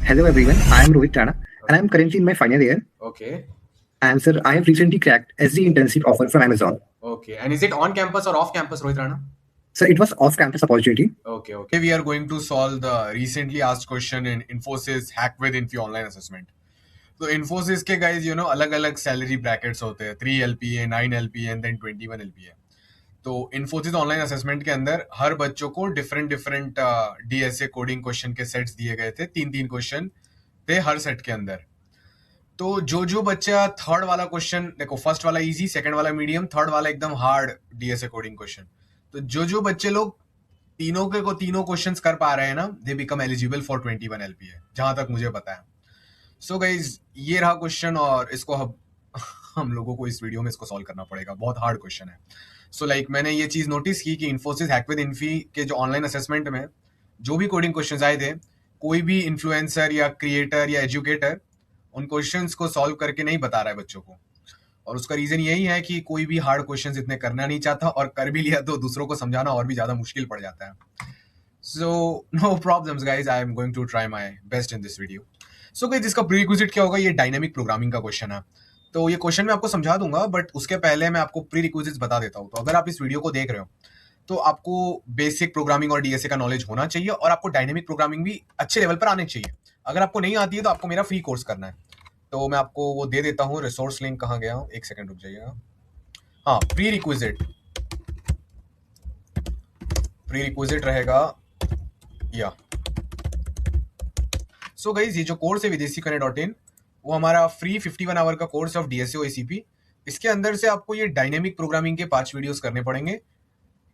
Hello everyone, I am Rohit Rana and I am currently in my final year. Okay. And sir, I have recently cracked SD internship offer from Amazon. Okay. And is it on campus or off campus, Rohit Rana? So it was off-campus opportunity. Okay. We are going to solve the recently asked question in Infosys Hack with Infi online assessment. तो Infosys के guys, अलग अलग salary brackets होते हैं 3 LPA, 9 LPA and then 21 LPA. तो Infosys online assessment के अंदर हर बच्चों को डिफरेंट DSA कोडिंग क्वेश्चन के सेट्स दिए गए थे. 3 क्वेश्चन थे हर सेट के अंदर. तो जो बच्चा थर्ड वाला क्वेश्चन देखो, फर्स्ट वाला इजी, सेकंड वाला मीडियम, थर्ड वाला एकदम हार्ड डीएसए कोडिंग क्वेश्चन. तो जो बच्चे लोग तीनों क्वेश्चंस कर पा रहे हैं ना, they become eligible for 21 LPA, जहां तक मुझे पता है. सो गाइज, ये रहा क्वेश्चन और इसको हम लोगों को इस वीडियो में इसको सॉल्व करना पड़ेगा. बहुत हार्ड क्वेश्चन है. सो मैंने ये चीज नोटिस की कि इन्फोसिस हैक विद इन्फी के जो ऑनलाइन असेसमेंट में जो भी कोडिंग क्वेश्चंस आए थे, कोई भी इन्फ्लुएंसर या क्रिएटर या एजुकेटर उन क्वेश्चंस को सॉल्व करके नहीं बता रहा है बच्चों को. और उसका रीजन यही है कि कोई भी हार्ड क्वेश्चंस इतने करना नहीं चाहता, और कर भी लिया तो दूसरों को समझाना और भी ज्यादा मुश्किल पड़ जाता है. So no problems guys, I am going to try my best in this video. So guys, इसका प्रीरिक्विजिट क्या होगा? ये डायनेमिक प्रोग्रामिंग का क्वेश्चन है. तो ये क्वेश्चन मैं आपको समझा दूंगा, बट उसके पहले मैं आपको प्रीरिक्विजिट्स बता देता हूँ. तो अगर आप इस वीडियो को देख रहे हो तो आपको बेसिक प्रोग्रामिंग और डीएसए का नॉलेज होना चाहिए, और आपको डायनेमिक प्रोग्रामिंग भी अच्छे लेवल पर आने चाहिए. अगर आपको नहीं आती है तो आपको मेरा फ्री कोर्स करना है. तो मैं आपको वो दे देता हूँ. रिसोर्स लिंक कहाँ गया? एक सेकंड रुक जाइएगा. हाँ, प्री रिक्विजिट रहेगा या. सो गाइज, ये जो कोर्स है videsikarne.in, वो हमारा फ्री 51 आवर का कोर्स ऑफ डीएसए एसीपी. इसके अंदर से आपको ये डायनेमिक प्रोग्रामिंग के 5 वीडियोस करने पड़ेंगे.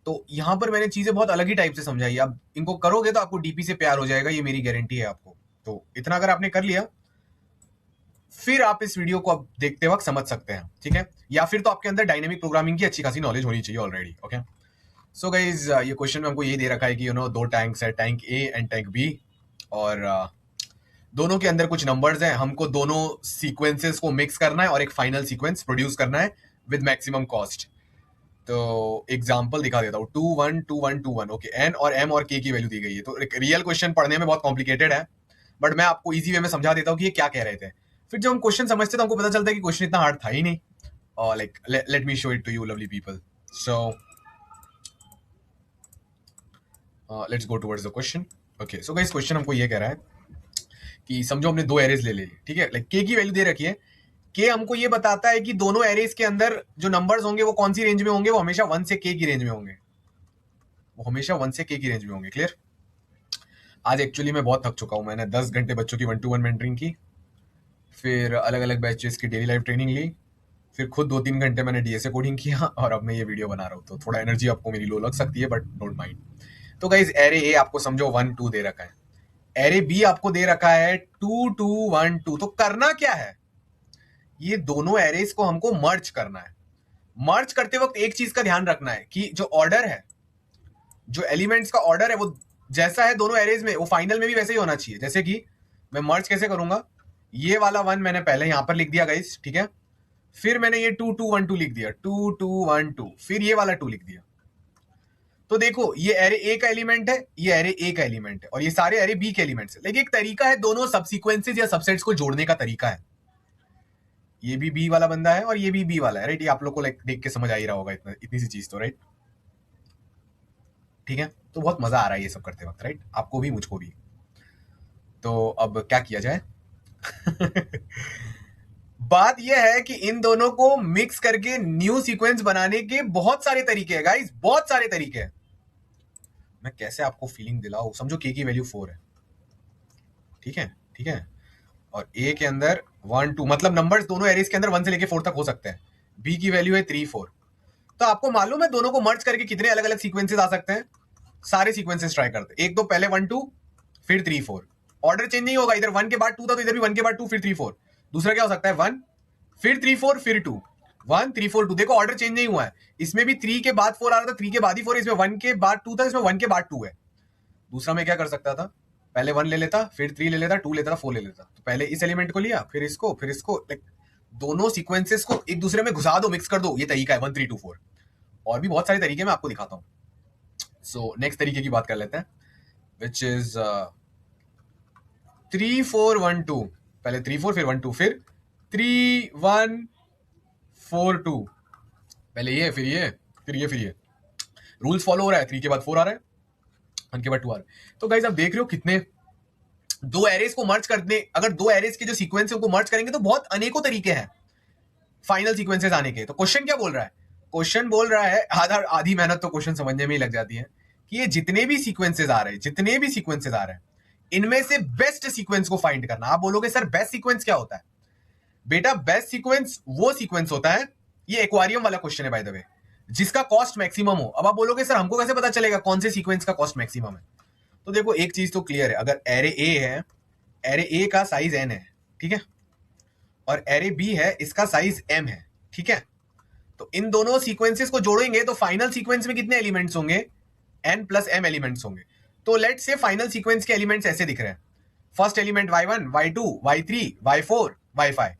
तो यहाँ पर मैंने चीजें बहुत अलग ही टाइप से समझाई. अब इनको करोगे तो आपको डीपी से प्यार हो जाएगा, ये मेरी गारंटी है आपको. तो इतना अगर आपने कर लिया, फिर आप इस वीडियो को अब देखते वक्त समझ सकते हैं, ठीक है? या फिर तो आपके अंदर डायनेमिक प्रोग्रामिंग की अच्छी खासी नॉलेज होनी चाहिए ऑलरेडी. ओके. सो गाइज, ये क्वेश्चन में हमको ये दे रखा है कि 2 टैंक्स है, tank A and tank B, और दोनों के अंदर कुछ नंबर्स हैं. हमको दोनों सीक्वेंसेस को मिक्स करना है और एक फाइनल सीक्वेंस प्रोड्यूस करना है विद मैक्सिमम कॉस्ट. तो एग्जांपल दिखा देता हूँ. 2 1 2 1 2 1. ओके. एन और एम और के की वैल्यू दी गई है. तो रियल क्वेश्चन पढ़ने में बहुत कॉम्प्लिकेटेड है, बट मैं आपको इजी वे में समझा देता हूँ कि ये क्या कह रहे थे. फिर जब हम क्वेश्चन समझते तो हमको पता चलता है कि क्वेश्चन इतना हार्ड था ही नहीं. और let me show it to you lovely people. So let's go towards the question. Okay. So guys, question हमको ये कह रहा है कि समझो हमने 2 एरेज ले ली, ठीक है? के की वैल्यू दे रखी है. के हमको ये बताता है कि दोनों एरेज के अंदर जो नंबर्स होंगे वो कौन सी रेंज में होंगे. वो हमेशा 1 से के की रेंज में होंगे. क्लियर? आज एक्चुअली मैं बहुत थक चुका हूं. मैंने 10 घंटे बच्चों की 1-to-1 मेंटरिंग की, फिर अलग अलग बैचेस की डेली लाइफ ट्रेनिंग ली, फिर खुद 2-3 घंटे मैंने डीएसए कोडिंग किया, और अब मैं ये वीडियो बना रहा हूँ. तो थोड़ा एनर्जी आपको मेरी लो लग सकती है, बट डोंट माइंड. तो गाइज, एरे ए आपको समझो 1 2 दे रखा है. एरे बी आपको दे रखा है 2 2 1 2. तो करना क्या है? ये दोनों एरेज को हमको मर्ज करना है. मर्ज करते वक्त एक चीज का ध्यान रखना है कि जो ऑर्डर है, जो एलिमेंट्स का ऑर्डर है, वो जैसा है दोनों एरेज में, वो फाइनल में भी वैसे ही होना चाहिए. जैसे कि मैं मर्ज कैसे करूंगा? ये वाला 1 मैंने पहले यहां पर लिख दिया गाइस, ठीक है? फिर मैंने ये 2 2 1 2 लिख दिया, 2 2 1 2, फिर ये वाला 2 लिख दिया. तो देखो, ये एरे ए का एलिमेंट है, ये एरे ए का एलिमेंट है, और ये सारे एरे बी के एलिमेंट्स है. लेकिन एक तरीका है दोनों सबसीक्वेंसेस या सबसेट्स को जोड़ने का तरीका है. ये भी बी वाला बंदा है और ये भी बी वाला है, राइट? ये आप लोग को देख के समझ आ ही रहा होगा इतनी सी चीज तो, राइट? ठीक है. तो बहुत मजा आ रहा है ये सब करते वक्त, राइट? आपको भी, मुझको भी. तो अब क्या किया जाए? बात यह है कि इन दोनों को मिक्स करके न्यू सीक्वेंस बनाने के बहुत सारे तरीके हैं गाइस, बहुत सारे तरीके हैं. मैं कैसे आपको फीलिंग दिलाऊं? समझो के की वैल्यू 4 है, ठीक है? ठीक है. और ए के अंदर 1 2, मतलब नंबर्स दोनों एरेज के अंदर 1 से लेके 4 तक हो सकते हैं. बी की वैल्यू है 3 4. तो आपको मालूम है दोनों को मर्ज करके कितने अलग अलग सीक्वेंसेस आ सकते हैं? सारे सीक्वेंसेस ट्राई करते हैं. एक तो पहले 1 2, फिर 3 4. ऑर्डर चेंज नहीं होगा. इधर 1 के बाद 2 था तो इधर भी 1 के बाद 2, फिर 3 4. दूसरा क्या हो सकता है? 1 फिर 3 4 फिर 2, 1 3 4 2. देखो, ऑर्डर चेंज नहीं हुआ है. इसमें भी 3 के बाद 4 आ रहा था, 3 के बाद ही 4. इसमें 1 के बाद 2 था, इसमें 1 के बाद 2 है. दूसरा मैं क्या कर सकता था? पहले 1 ले लेता, फिर 3 ले लेता, 2 लेता था, 4 ले लेता. तो पहले इस एलिमेंट को लिया, फिर इसको, दोनों सीक्वेंसेस को एक दूसरे में घुसा दो, मिक्स कर दो. ये तरीका है 1 3 2 4. और भी बहुत सारे तरीके मैं आपको दिखाता हूं. सो नेक्स्ट तरीके की बात कर लेते हैं, विच इज 3412, पहले 34 फिर 12 फिर 3142, पहले ये फिर ये फिर ये फिर ये, रूल्स फॉलो हो रहा है। 3 के बाद 4 आ रहा है, 1 के बाद 2 आ रहा है। तो गाइस आप देख रहे हो कितने दो एरेज को मर्ज करने, अगर दो एरेज के जो सीक्वेंस है उनको मर्ज करेंगे तो बहुत अनेकों तरीके हैं फाइनल सीक्वेंसेस आने के। तो क्वेश्चन क्या बोल रहा है? क्वेश्चन बोल रहा है, आधी मेहनत तो क्वेश्चन समझने में ही लग जाती है, कि ये जितने भी सीक्वेंसेस आ रहे हैं इनमें से बेस्ट सीक्वेंस को फाइंड करना। आप बोलोगे सर बेस्ट सीक्वेंस क्या होता है? बेटा बेस्ट सीक्वेंस वो सीक्वेंस होता है, ये एक्वारियम वाला क्वेश्चन है बाय द वे, जिसका कॉस्ट मैक्सिमम हो। अब आप बोलोगे सर हमको कैसे पता चलेगा कौन से सीक्वेंस का कॉस्ट मैक्सिमम है? तो देखो एक चीज तो क्लियर है, अगर एरे ए है, एरे ए का साइज n है, ठीक है, और एरे बी है, इसका साइज m है, ठीक है, तो इन दोनों सीक्वेंसेस को जोड़ेंगे तो फाइनल सीक्वेंस में कितने एलिमेंट्स होंगे? n प्लस m एलिमेंट्स होंगे। तो लेट से फाइनल सीक्वेंस के एलिमेंट्स ऐसे दिख रहे हैं, first element y1, y2, y3, y4, y5।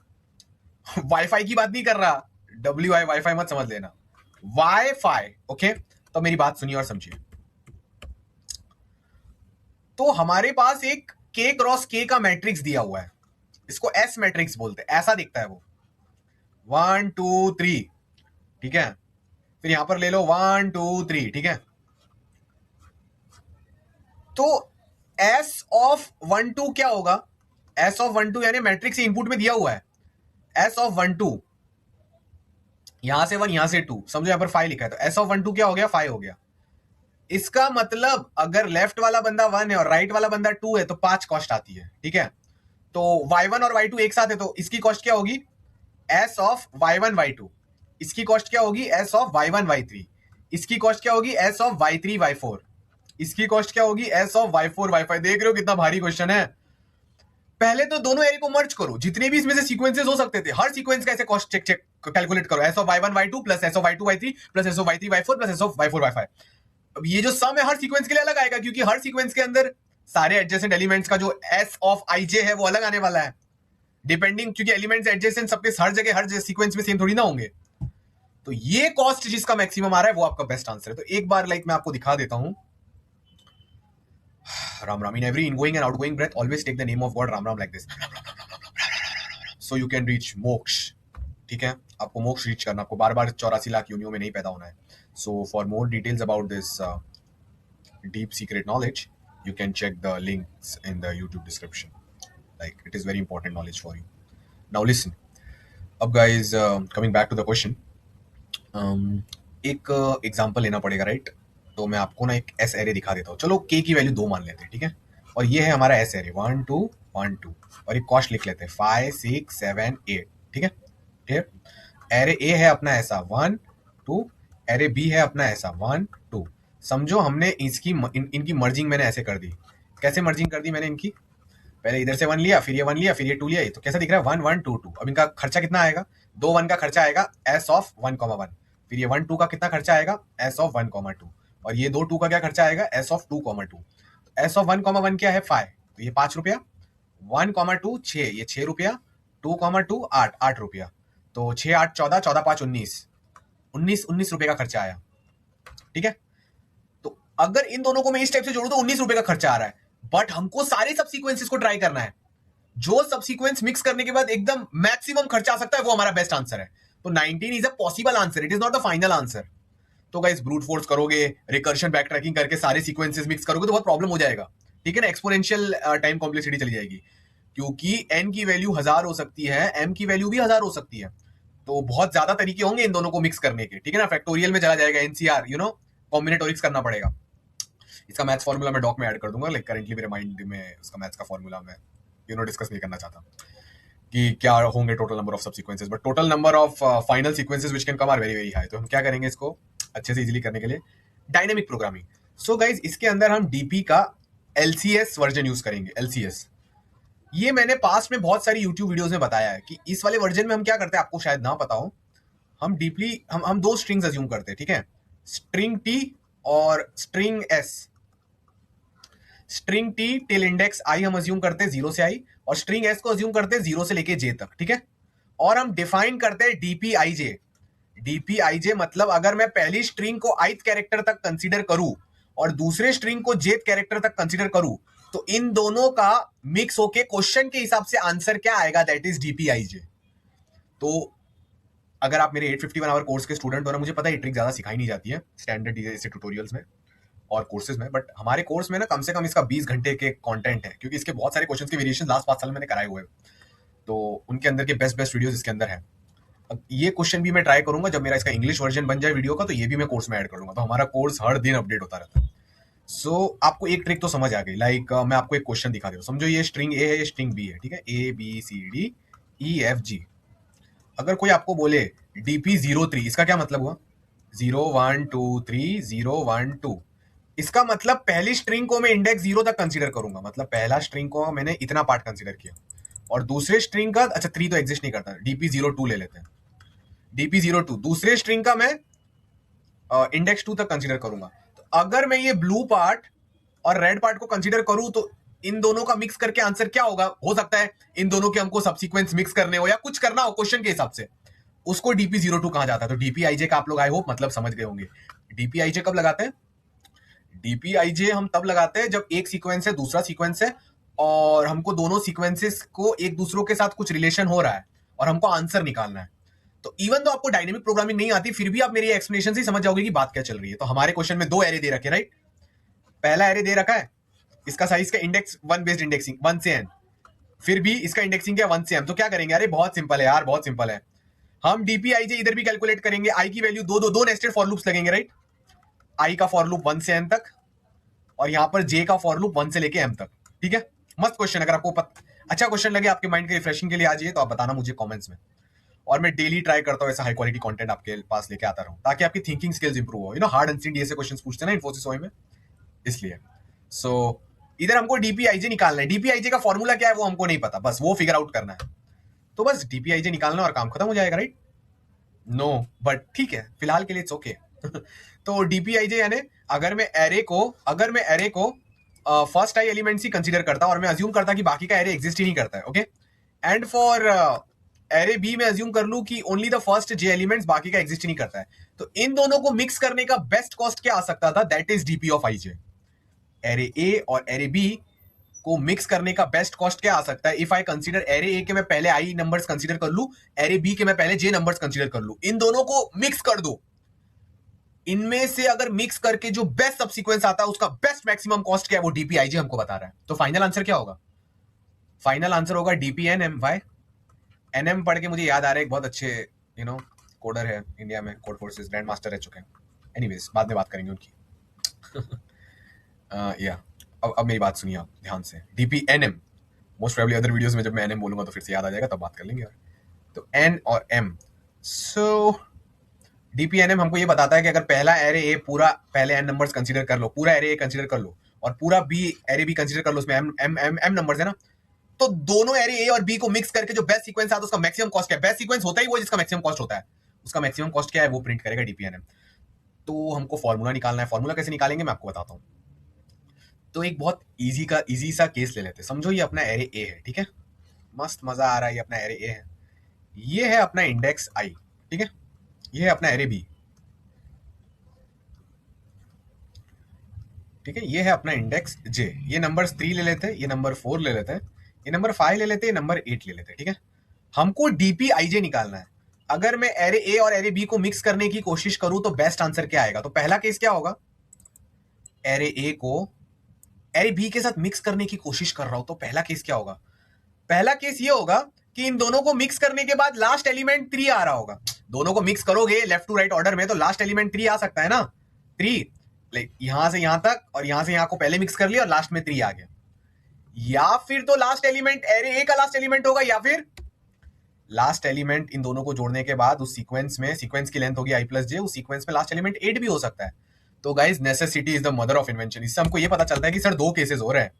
Wifi की बात नहीं कर रहा, WI वाईफाई मत समझ लेना, वाईफाई, ओके। तो मेरी बात सुनिए और समझिए। तो हमारे पास एक k क्रॉस k का मैट्रिक्स दिया हुआ है, इसको S मैट्रिक्स बोलते हैं, ऐसा दिखता है वो, 1 2 3, ठीक है, फिर यहां पर ले लो 1 2 3, ठीक है। तो S ऑफ 1 2 क्या होगा? S ऑफ 1 2 यानी मैट्रिक्स इनपुट में दिया हुआ है, S ऑफ 1 2, यहां से 1 यहां से 2, समझो यहां पर 5 लिखा है, तो S ऑफ 1 2 क्या हो गया? 5 हो गया। इसका मतलब अगर लेफ्ट वाला बंदा 1 है और राइट वाला बंदा 2 है तो 5 कॉस्ट आती है, ठीक है। तो y1 और y2 एक साथ है तो इसकी कॉस्ट क्या होगी? S of y1 y2। इसकी कॉस्ट क्या होगी? S of y1 y3। इसकी कॉस्ट क्या होगी? S of y3 y4। इसकी कॉस्ट क्या होगी? S of y4 y5। देख रहे हो कितना भारी क्वेश्चन है। पहले तो दोनों एरे को मर्ज करो, जितने भी इसमें से सीक्वेंसेस हो सकते थे, हर सीक्वेंस का ऐसे कॉस्ट चेक कैलकुलेट करो, S of y1 y2 plus S of y2 y3 plus S of y3 y4 plus S of y4 y5। अब ये जो सम है हर सीक्वेंस के लिए अलग आएगा, क्योंकि हर सीक्वेंस के अंदर सारे एडजेसेंट एलिमेंट्स का जो S ऑफ ij है वो अलग आने वाला है, डिपेंडिंग, क्योंकि एलिमेंट्स एडजेसेंट सबके हर जगह हर सीक्वेंस में सेम थोड़ी ना होंगे। तो ये कॉस्ट जिसका मैक्सिमम आ रहा है वो आपका बेस्ट आंसर है। तो एक बार मैं आपको दिखा देता हूं। Ram Ram, in every ingoing and outgoing breath always take the name of God Ram Ram like this, so you can reach moksha, ठीक है। आपको मोक्ष रीच करना, आपको बार बार 84 लाख योनियों में नहीं पैदा होना है। So for more details about this deep secret knowledge, you can check the links in the YouTube description. Like, it is very important knowledge for you. Now listen. अब guys, coming back to the question, एक example लेना पड़ेगा, right? तो मैं आपको ना एक S array दिखा देता हूँ। चलो k की वैल्यू 2 मान लेते हैं, ठीक है, और ये है हमारा S एरे 1 2 1 2, और एक कॉस्ट लिख लेते हैं 5 6 7 8, ठीक है, क्लियर। एरे A है अपना ऐसा 1 2, एरे B है अपना ऐसा 1 2। समझो हमने इनकी मर्जिंग मैंने ऐसे कर दी। कैसे मर्जिंग कर दी मैंने इनकी? पहले इधर से 1 लिया, फिर ये 1 लिया, फिर ये 2 लिया, तो कैसा दिख रहा है? 1 1 2 2। अब इनका खर्चा कितना आएगा? 2 1 का खर्चा आएगा S ऑफ 1 1, फिर ये 1 2 का कितना खर्चा आएगा? S ऑफ 1 2, और ये 2 2 का क्या खर्चा आएगा? S of 2 2। S ऑफ 1 1 क्या है? 5, तो ये 5 रुपया, 1 2 6, ये 6 रुपया, 2 2 8 8 रुपया, तो 6 8 14, 14 5 19 रुपए का खर्चा आया, ठीक है। तो अगर इन दोनों को मैं इस टाइप से जोड़ू तो 19 रुपए का खर्चा आ रहा है, बट हमको सारे सब सीक्वेंसेस को ट्राई करना है। जो सब सीक्वेंस मिक्स करने के बाद एकदम मैक्सिमम खर्चा आ सकता है वो हमारा बेस्ट आंसर है। तो 19 is a possible answer, it is not the final answer. तो गाइस ब्रूट फोर्स करोगे, रिकर्शन बैक ट्रैकिंग करके सारे सीक्वेंसेस मिक्स करोगे तो बहुत प्रॉब्लम हो जाएगा, ठीक है ना। एक्सपोनेंशियल टाइम कॉम्प्लेक्सिटी चली जाएगी, क्योंकि n की वैल्यू 1000 हो सकती है, m की वैल्यू भी 1000 हो सकती है, तो बहुत ज्यादा तरीके होंगे इन दोनों को मिक्स करने के, ठीक है ना। फैक्टोरियल में चला जाएगा, एनसीआर कॉम्बिनेटोरिक्स करना पड़ेगा। इसका मैथ्स फॉर्मूला मैं डॉक में ऐड कर दूंगा, करेंटली मेरे माइंड में उसका मैथ्स का फॉर्मूला मैं डिस्कस नहीं करना चाहता कि क्या होंगे total number of subsequences, but total number of final sequences which can come are very very high. तो हम क्या करेंगे इसको अच्छे से इजीली करने के लिए? Dynamic programming. सो गाइज इसके अंदर हम डीपी का LCS वर्जन यूज करेंगे। LCS ये मैंने पास्ट में बहुत सारी यूट्यूब वीडियोस में बताया है कि इस वाले वर्जन में हम क्या करते हैं, आपको शायद ना पता हो। हम डीपली हम 2 स्ट्रिंग्स अज्यूम करते हैं, ठीक है, स्ट्रिंग T और string S। String T till index I हम अज्यूम करते हैं 0 से I, और स्ट्रिंग S को अज्यूम करते हैं 0 से लेके J तक, ठीक है। और हम डिफाइन करते हैं DPIJ। DPIJ मतलब अगर मैं पहली स्ट्रिंग को ith कैरेक्टर तक कंसीडर करूं और दूसरे स्ट्रिंग को jth कैरेक्टर तक कंसीडर करूं तो इन दोनों का मिक्स होके क्वेश्चन के हिसाब से आंसर क्या आएगा, दैट इज डीपीआईजे। तो अगर आप मेरे 851 आवर कोर्स के स्टूडेंट हो ना, मुझे पता है ये ट्रिक ज्यादा सिखाई नहीं जाती है स्टैंडर्ड ऐसे ट्यूटोरियल्स में और कोर्सेज में, बट हमारे कोर्स में ना कम से कम इसका 20 घंटे के कंटेंट है, क्योंकि इसके बहुत सारे क्वेश्चंस के वेरिएशन लास्ट 5 साल मैंने कराए हुए हैं, तो उनके अंदर के बेस्ट वीडियोस इसके अंदर है। अब ये क्वेश्चन भी मैं ट्राई करूंगा जब मेरा इसका इंग्लिश वर्जन बन जाए वीडियो का, तो ये भी मैं कोर्स में ऐड कर लूंगा, तो हमारा कोर्स हर दिन अपडेट होता रहता है। सो आपको एक ट्रिक तो समझ आ गई। लाइक मैं आपको एक क्वेश्चन दिखा दे रहा हूँ, समझो ये स्ट्रिंग ए है, ये स्ट्रिंग बी है, ठीक है, ABCDEFG। अगर कोई आपको बोले DP03, इसका क्या मतलब हुआ? 0 1 2 3 0 1 2, इसका मतलब पहली स्ट्रिंग को मैं इंडेक्स 0 तक कंसीडर करूंगा, मतलब पहला स्ट्रिंग को मैंने इतना पार्ट कंसीडर किया, और दूसरे स्ट्रिंग का, अच्छा 3 तो एग्जिस्ट नहीं करता, DP02 ले लेते हैं, DP02 दूसरे स्ट्रिंग का मैं इंडेक्स 2 तक कंसीडर करूंगा। तो अगर मैं ये ब्लू पार्ट और रेड पार्ट को कंसीडर करूं, तो इन दोनों का मिक्स करके आंसर क्या होगा? हो सकता है इन दोनों के हमको सबसीक्वेंस मिक्स करने हो या कुछ करना हो क्वेश्चन के हिसाब से, उसको DP02 कहा जाता है। तो DPIJ का आप लोग आई होप मतलब समझ गए होंगे। DPIJ कब लगाते हैं? DPIJ हम तब लगाते हैं जब एक सीक्वेंस है, दूसरा सीक्वेंस है, और हमको दोनों सीक्वेंसेस को एक दूसरों के साथ कुछ रिलेशन हो रहा है और हमको आंसर निकालना है। तो इवन तो आपको डायनेमिक प्रोग्रामिंग नहीं आती, फिर भी आप मेरी एक्सप्लेनेशन से समझ जाओगे कि बात क्या चल रही है। तो हमारे क्वेश्चन में 2 एरे दे रखे, राइट? पहला एरे दे रखा है, इसका साइज का इंडेक्स 1 बेस्ड इंडेक्सिंग 1 से n, फिर भी इसका इंडेक्सिंग क्या 1 से m। तो क्या करेंगे? अरे बहुत सिंपल है यार, बहुत सिंपल है। हम DPIJ इधर भी कैलकुलेट करेंगे, आई की वैल्यू दो नेस्टेड फॉर लूप्स लगेंगे, राइट? आई का फॉर लूप 1 से n तक, और यहां पर जे का फॉर लूप 1 से लेके m तक, ठीक है? मस्त क्वेश्चन। अगर आपको अच्छा क्वेश्चन लगे, आपके माइंड के रिफ्रेशिंग के लिए आ जाइए, तो आप बताना मुझे कमेंट्स में, और मैं डेली ट्राई करता हूँ ऐसा हाई क्वालिटी कंटेंट आपके पास लेके आता रहूं, ताकि आपकी थिंकिंग स्किल्स इंप्रूव हो। हार्ड एंड सीडी ऐसे क्वेश्चंस पूछते हैं ना इन्फोसिस ओई में, इसलिए। सो इधर हमको DPIJ निकालना है। DPIJ का फॉर्मूला क्या है वो हमको नहीं पता, बस वो फिगर आउट करना है। तो बस DPIJ निकालना और काम खत्म हो जाएगा, राइट? नो, बट ठीक है, फिलहाल के लिए इट्स ओके। तो DPIJ यानी अगर मैं एरे को फर्स्ट आई एलिमेंट्स ही कंसीडर करता और मैं अज्यूम करता कि बाकी का एरे एग्जिस्ट ही नहीं करता है, okay, and for array B में अज्यूम कर लूं कि only the first J elements, बाकी का एग्जिस्ट ही नहीं करता है, तो इन दोनों को मिक्स करने का बेस्ट कॉस्ट क्या आ सकता था? That is DP of IJ। Array A और एरे बी को मिक्स करने का बेस्ट कॉस्ट क्या आ सकता है? If I consider array A के मैं पहले आई नंबर्स कंसीडर कर लूं, एरे बी के मैं पहले जे नंबर्स कंसीडर कर लूं, इन दोनों को मिक्स कर दो, इनमें से अगर मिक्स करके जो बेस्ट सबसीक्वेंस आता है उसका बेस्ट मैक्सिमम कॉस्ट क्या है, वो DPIJ हमको बता रहा है। तो फाइनल आंसर क्या होगा? फाइनल आंसर होगा DPNM। वाई? NM पढ़ के मुझे याद आ रहा है, एक बहुत अच्छे कोडर है इंडिया में, कोड फोर्सेस ग्रैंड मास्टर रह चुके हैं। एनीवेज, बाद में बात करेंगे उनकी। या अब मेरी बात सुनिए आप ध्यान से। DPNM most probably other videos में जब मैं NM बोलूंगा तो फिर से याद आ जाएगा, तब बात कर लेंगे। तो N और M, सो DPNM हमको ये बताता है कि अगर पहला एरे ए पूरा पहले n नंबर्स कंसीडर कर लो, पूरा एरे ए कंसीडर कर लो, और पूरा बी एरे बी कंसीडर कर लो, उसमें m नंबर्स है ना, तो दोनों एरे ए और बी को मिक्स करके जो बेस्ट सीक्वेंस आता है उसका मैक्सिमम कॉस्ट क्या है? बेस्ट सीक्वेंस होता ही वो जिसका मैक्सिमम कॉस्ट होता है, उसका मैक्सिमम कॉस्ट क्या है वो प्रिंट करेगा DPNM। तो हमको फॉर्मूला निकालना है। फॉर्मूला कैसे निकालेंगे मैं आपको बताता हूँ। तो एक बहुत इजी सा केस ले लेते हैं। समझो ये अपना एरे ए है, ठीक है, मस्त मजा आ रहा है, ये अपना एरे ए है, ये है अपना इंडेक्स आई, ठीक है, ये है अपना एरे बी, ठीक है, ये है अपना इंडेक्स जे। ये नंबर 3 ले लेते हैं, ये नंबर 4 ले लेते हैं, ये नंबर 5 ले लेते हैं, नंबर 8 ले लेते हैं, ठीक है। हमको DPIJ निकालना है। अगर मैं एरे ए और एरे बी को मिक्स करने की कोशिश करूं तो बेस्ट आंसर क्या आएगा? तो पहला केस क्या होगा? एरे ए को एरे बी के साथ मिक्स करने की कोशिश कर रहा हूं, तो पहला केस क्या होगा? पहला केस ये होगा कि इन दोनों को मिक्स करने के बाद लास्ट एलिमेंट 3 आ रहा होगा। दोनों को मिक्स करोगे लेफ्ट टू राइट ऑर्डर में, तो लास्ट एलिमेंट 3 आ सकता है ना, 3, यहां से यहां तक और यहां से यहां को पहले मिक्स कर लिया और लास्ट में 3 आ गया। या फिर तो लास्ट एलिमेंट एरे ए का लास्ट एलिमेंट होगा, या फिर लास्ट एलिमेंट इन दोनों को जोड़ने के बाद उस सीक्वेंस में, सीक्वेंस की लेंथ होगी i+j, उस सीक्वेंस में लास्ट एलिमेंट 8 भी हो सकता है। तो guys, necessity is the mother of invention. इससे हमको ये पता चलता है कि सर 2 केसेस हो रहे हैं,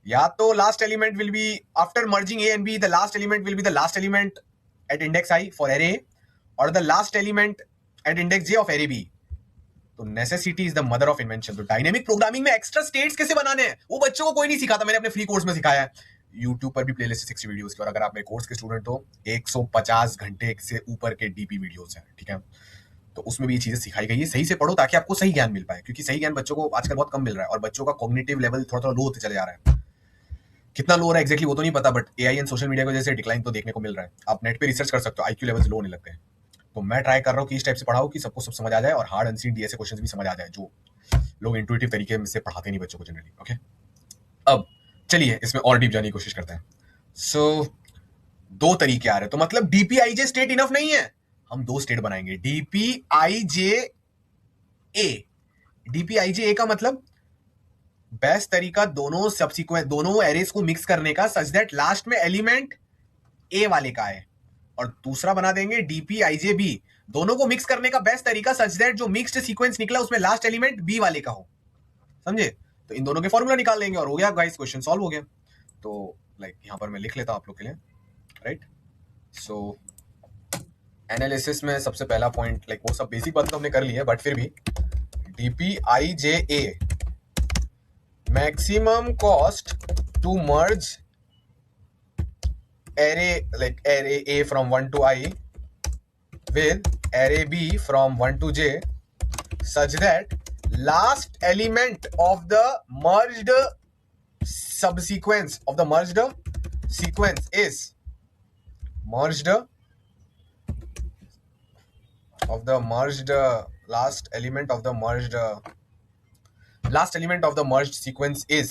या तो last element will be after merging A and B, the last element will be the last element at index i for array A, और the last element at index j of array B. तो necessity is the mother of invention. तो dynamic programming में extra states कैसे बनाने हैं वो बच्चों को कोई नहीं सिखाता, मैंने अपने फ्री कोर्स में सिखाया है। यूट्यूब पर भी प्लेलिस्ट 60 वीडियोस की, और अगर आप मेरे कोर्स के स्टूडेंट हो 150 घंटे से ऊपर के DP वीडियोस हैं, ठीक है। तो उसमें भी ये चीजें सिखाई गई है। सही से पढ़ो ताकि आपको सही ज्ञान मिल पाए, क्योंकि सही ज्ञान बच्चों को आजकल बहुत कम मिल रहा है और बच्चों का कॉग्निटिव लेवल थोड़ा थोड़ा लो होते चले जा रहा है। कितना लो हो रहा है एग्जैक्टली वो तो नहीं पता, but AI and social media की वजह से डिक्लाइन तो देखने को मिल रहा है। आप नेट पे रिसर्च कर सकते हो, आईक्यू लेवल्स लो होने लगते हैं। तो मैं ट्राई कर रहा हूँ कि इस टाइप से पढ़ाऊँ कि सबको सब समझ आ जाए और हार्ड अनसीन डीएसए क्वेश्चंस भी समझ आ जाए, जो लोग इंट्यूटिव तरीके से पढ़ाते नहीं बच्चों को जनरली। ओके, अब चलिए इसमें और डीप जाने की कोशिश करते हैं। सो दो तरीके आ रहे हैं, तो मतलब डीपीआईजे स्टेट इनफ नहीं है, हम दो स्टेट बनाएंगे। डीपीआईजे ए, डीपीआईजे ए का मतलब बेस्ट तरीका दोनों सबसीक्वेंट दोनों एरेस को मिक्स करने का सच दैट लास्ट में एलिमेंट ए वाले का है, और दूसरा बना देंगे डीपीआईजे बी, दोनों को मिक्स करने का बेस्ट तरीका सच दैट जो मिक्स्ड सीक्वेंस निकला उसमें लास्ट एलिमेंट बी वाले का हो। समझे? तो इन दोनों के फॉर्मूला निकाल लेंगे और हो गया गाइस, क्वेश्चन सॉल्व हो गया। तो लाइक यहां पर मैं लिख लेता हूं आप लोग के लिए, राइट? सो एनालिसिस में सबसे पहला पॉइंट, लाइक वो सब बेसिक बात तो हमने कर ली है, बट फिर भी डीपीआईजे ए, maximum cost to merge array like array A from 1 to I with array B from 1 to J such that last element of the merged subsequence of the merged sequence is merged of the merged last element of the merged sequence is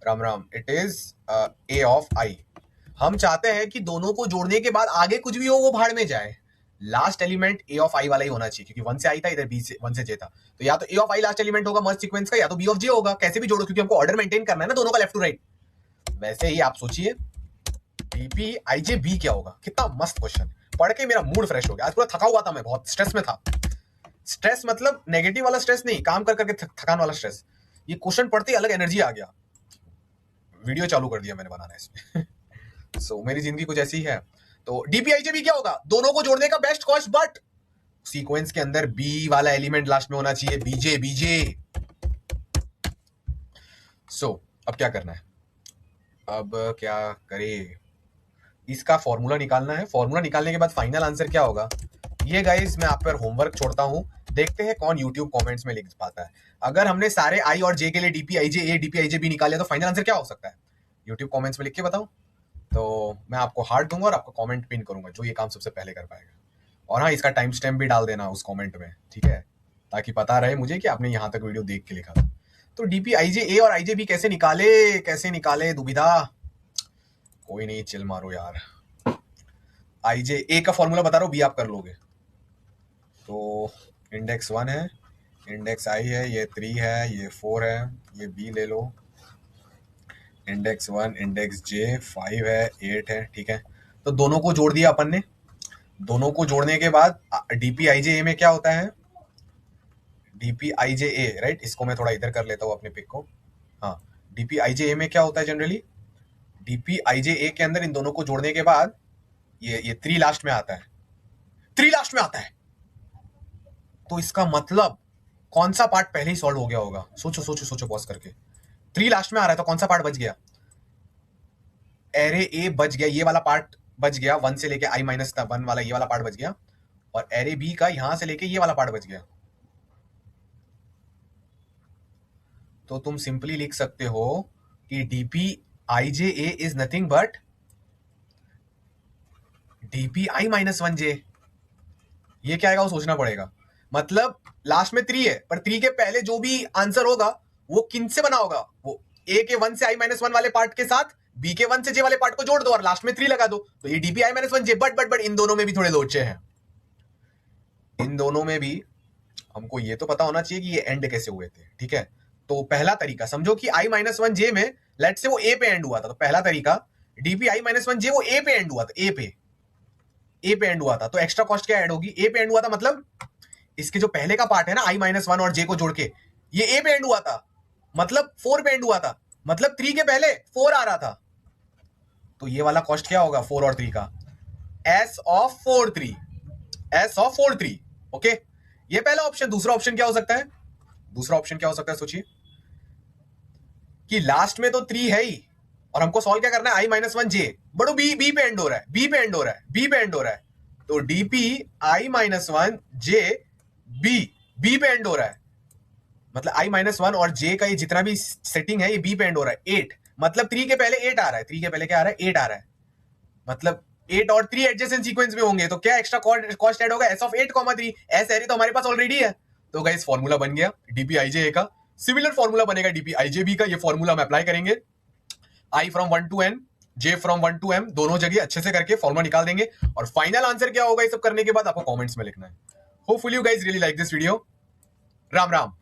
Ram Ram, it is a of i. हम चाहते हैं कि दोनों को जोड़ने के बाद आगे कुछ भी हो वो भाड़ में जाए, लास्ट एलिमेंट ए ऑफ आई वाला ही होना चाहिए, क्योंकि 1 से आई था, इधर बी से 1 से जे था, तो या तो ए ऑफ आई लास्ट एलिमेंट होगा मर्ज सीक्वेंस का, या तो बी ऑफ जे होगा। कैसे भी जोड़ो, क्योंकि हमको ऑर्डर मेंटेन करना है ना दोनों का, लेफ्ट टू राइट। वैसे ही आप सोचिए डीपीआईजे बी क्या होगा। कितना मस्त क्वेश्चन, पढ़ के मेरा मूड फ्रेश हो गया। आज पूरा थका हुआ था, मैं बहुत स्ट्रेस में था। स्ट्रेस मतलब नेगेटिव वाला स्ट्रेस नहीं, काम कर करके थकान वाला स्ट्रेस। ये क्वेश्चन पढ़ते ही अलग एनर्जी आ गया, वीडियो चालू कर दिया मैंने बनाना इसमें। सो मेरी जिंदगी कुछ ऐसी है। तो डीपीआईजे भी क्या होगा, दोनों को जोड़ने का बेस्ट कॉस्ट, बट सीक्वेंस के अंदर बी वाला एलिमेंट लास्ट में होना चाहिए, बीजे बीजे। सो अब क्या करना है, अब क्या करें, इसका फॉर्मूला निकालना है। फॉर्मूला निकालने के बाद फाइनल आंसर क्या होगा, ये गाइस मैं आप पर होमवर्क छोड़ता हूं, देखते हैं कौन यूट्यूब कमेंट्स में लिख पाता है। अगर हमने सारे आई और जे के लिए डीपीआईजे ए डीपीआईजे बी निकाले तो फाइनल आंसर क्या हो सकता है, यूट्यूब कमेंट्स में लिख के बताओ। तो मैं आपको हार्ट दूंगा और आपको कमेंट पिन करूंगा जो ये काम सबसे पहले कर पाएगा। और हाँ, इसका टाइम स्टैम्प भी डाल देना उस कमेंट में, ठीक है, ताकि पता रहे मुझे कि आपने यहाँ तक वीडियो देख के लिखा था। तो डीपीआईजे ए और आईजे बी कैसे निकाले दुविधा, कोई नहीं, चिल मारो यार। आईजे ए का फॉर्मूला बता रहा हूँ, बी आप कर लोगे। तो इंडेक्स 1 है, इंडेक्स आई है, ये 3 है, ये 4 है, ये बी ले लो। इंडेक्स 1 इंडेक्स जे 5 है, 8 है, ठीक है। तो दोनों को जोड़ दिया अपन ने। दोनों को जोड़ने के बाद डीपीआईजे ए में क्या होता है, डीपीआईजे ए, राइट, इसको मैं थोड़ा इधर कर लेता हूँ अपने पिक को। हाँ, डीपीआईजे ए में क्या होता है जनरली, डीपीआईजे ए के अंदर इन दोनों को जोड़ने के बाद ये 3 लास्ट में आता है, 3 लास्ट में आता है। तो इसका मतलब कौन सा पार्ट पहले ही सॉल्व हो गया होगा, सोचो सोचो सोचो पॉज करके। 3 लास्ट में आ रहा है तो कौन सा पार्ट बच गया, एरे ए बच गया, ये वाला पार्ट बच गया, 1 से लेके i माइनस 1 वाला ये वाला पार्ट बच गया, और एरे बी का यहां से लेके ये वाला पार्ट बच गया। तो तुम सिंपली लिख सकते हो कि DPIJ a is nothing but DPI minus 1जे। ये क्या आएगा वो सोचना पड़ेगा। मतलब लास्ट में 3 है, पर 3 के पहले जो भी आंसर होगा वो किन से बना होगा, वो ए के 1 से i माइनस 1 वाले पार्ट के साथ बी के 1 से जे वाले पार्ट को जोड़ दो और लास्ट में 3 लगा दो, तो ये डीपीआई माइनस 1जे। बट इन दोनों में भी थोड़े लोचे हैं। इन दोनों में भी हमको ये तो पता होना चाहिए कि ये एंड कैसे हुए थे, ठीक है। तो पहला तरीका समझो कि i माइनस 1जे में लेट से वो ए पे एंड हुआ था, तो पहला तरीका डीपीआई माइनस 1जे वो ए पे एंड हुआ था, ए पे एंड हुआ था, तो एक्स्ट्रा कॉस्ट क्या ऐड होगी, ए पे एंड हुआ था, मतलब इसके जो पहले का पार्ट है ना i माइनस 1 और जे को जोड़ के, ये ए पे एंड हुआ था, मतलब 4 पे एंड हुआ था, मतलब 3 के पहले 4 आ रहा था। तो ये वाला कॉस्ट क्या होगा 4 और 3 का, s ऑफ 4 3, ओके। ये पहला ऑप्शन। दूसरा ऑप्शन क्या हो सकता है, सोचिए कि लास्ट में तो 3 है ही और हमको सॉल्व क्या करना है, i माइनस 1 जे, बड़ो बी पे एंड हो रहा है, तो डीपी आई माइनस वन जे बी पे एंड हो रहा है, मतलब आई माइनस वन और जे का ये जितना भी सेटिंग है ये बी पे एंड हो रहा है। 8 मतलब 3 के पहले 8 आ रहा है, 3 के पहले क्या आ रहा है, 8 आ रहा है, मतलब 8 और 3 एडजेसेंट सीक्वेंस में होंगे, तो क्या एक्स्ट्रा कॉस्ट ऐड होगा, एस ऑफ 8 3 एस एरी तो हमारे पास ऑलरेडी है। तो गाइस फॉर्मूला बन गया डीपी आईजे का। सिमिलर फॉर्मूला बनेगा डीपी आईजे बी का, ये फॉर्मूला हम अप्लाई करेंगे i from 1 to n, j from 1 to m, दोनों जगह अच्छे से करके फॉर्मूला निकाल देंगे। और फाइनल आंसर क्या होगा ये सब करने के बाद आपको कमेंट्स में लिखना है। Hopefully you guys really like this video. Ram Ram.